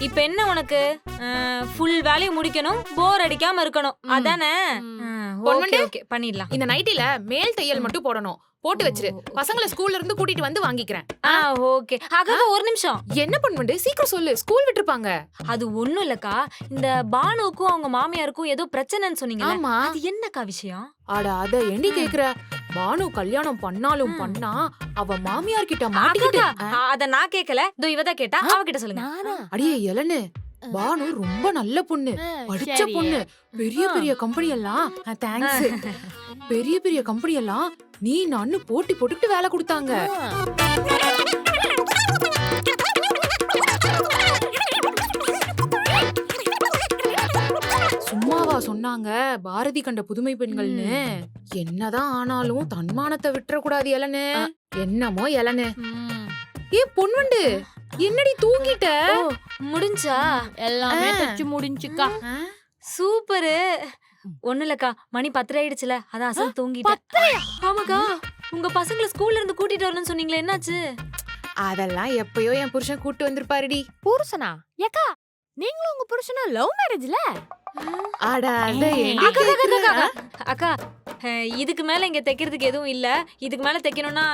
இப்ப என்ன உனக்கு? ஃபுல் வேலையும் முடிக்கணும், போர் அடிக்காம இருக்கணும். அதானே? ஓகே ஓகே பண்ணிடலாம். இந்த நைட்டில மேல் தையல் மட்டும் போடணும். போட்டு வச்சிரு. பசங்களை ஸ்கூல்ல இருந்து கூட்டிட்டு வந்து வாங்கிக்கிறேன். ஓகே. அக்கா ஒரு நிமிஷம். என்ன பண்ணுவண்டு சீக்கிரம் சொல்லு. ஸ்கூல் விட்டுருப்பாங்க. அது ஒண்ணும் இல்லக்கா. இந்த பானுவுக்கும் அவங்க மாமியாருக்கும் ஏதோ பிரச்சனைன்னு சொன்னீங்க. ஆமா. அது என்னக்கா விஷயம்? அட அத ஏண்டி கேக்குற? பானு கல்யாணம் பண்ணாலும் பண்ணா அவ மாமியார் கிட்ட மாட்டிக்கிட்டு. அத நான் கேக்கல. இதோ இவதான் கேட்டா. அவகிட்ட சொல்லுங்க. அடியே எலனு, பானு ரொம்ப நல்ல பொண்ணு, படிச்ச பொண்ணு. பெரிய பெரிய கம்பெனி எல்லாம் தேங்க்ஸ். பெரிய பெரிய கம்பெனி எல்லாம் நீ நானு போட்டி போட்டுக்கிட்டு வேலை கொடுத்தாங்க. சும்மாவா சொன்னாங்க பாரதி கண்ட புதுமை பெண்கள்னு? என்னதான் ஆனாலும் தன்மானத்தை விட்டுற கூடாது எலனு. என்னமோ எலனு. ஏ பொன்வண்டு, என்னடி தூங்கிட்ட? முடிஞ்சா? எல்லாமே தச்சு முடிஞ்சுக்கா. சூப்பரு. ஒண்ணு இல்லக்கா, மணி 10 ஆயிடுச்சுல, அதான் அசல் தூங்கிட்டேன். ஆமாக்கா, உங்க பசங்களை ஸ்கூல்ல இருந்து கூட்டிட்டு வரணும்னு சொன்னீங்களே, என்னாச்சு? அதெல்லாம் எப்பயோ என் புருஷன் கூட்டு வந்திருப்பாருடி. புருஷனா? ஏக்கா, நீங்களும் உங்க புருஷனா லவ் மேரேஜ்ல? அட அத அக்கா, இதுக்கு மேல இங்க தைக்கிறதுக்கு எதுவும் இல்ல. இதுக்கு மேல தைக்கணும்னா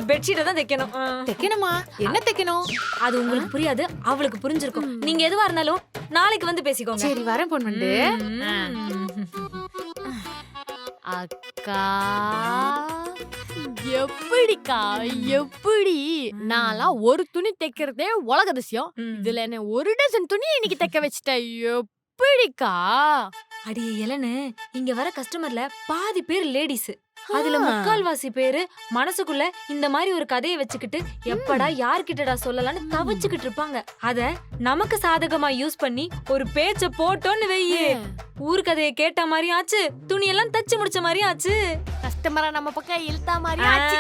பெட்ஷீட்டை தான் தைக்கணும். தைக்கணுமா? என்ன தைக்கணும்? அது உங்களுக்கு புரியாது, அவளுக்கு புரிஞ்சிருக்கும். நீங்க எதுவா இருந்தாலும் நாளைக்கு வந்து பேசிக்கோங்க. சரி வரேன் பொன்வண்டு. அக்கா எப்படிக்கா, எப்படி? நான்லாம் ஒரு துணி தைக்கிறதே உலக அதிசயம். இதுல என்ன ஒரு டசன் துணி இன்னைக்கு தைக்க வச்சுட்டேன். எப்படிக்கா? அடியே எலனு, இங்க வர கஸ்டமர்ல பாதி பேர் லேடிஸ். அதுல முக்கால்வாசி பேரு மனசுக்குள்ள இந்த மாதிரி ஒரு கதையை வச்சுக்கிட்டு எப்படா யார்கிட்டடா சொல்லலாம்னு தவிச்சுக்கிட்டு இருப்பாங்க. அத நமக்கு சாதகமா யூஸ் பண்ணி ஒரு பேச்ச போட்டோன்னு வெய்யு, ஊர் கதையை கேட்ட மாதிரி ஆச்சு, துணியெல்லாம் தச்சு முடிச்ச மாதிரி ஆச்சு, கஸ்டமரா நம்ம பக்கம் இழுத்தா மாதிரி ஆச்சு.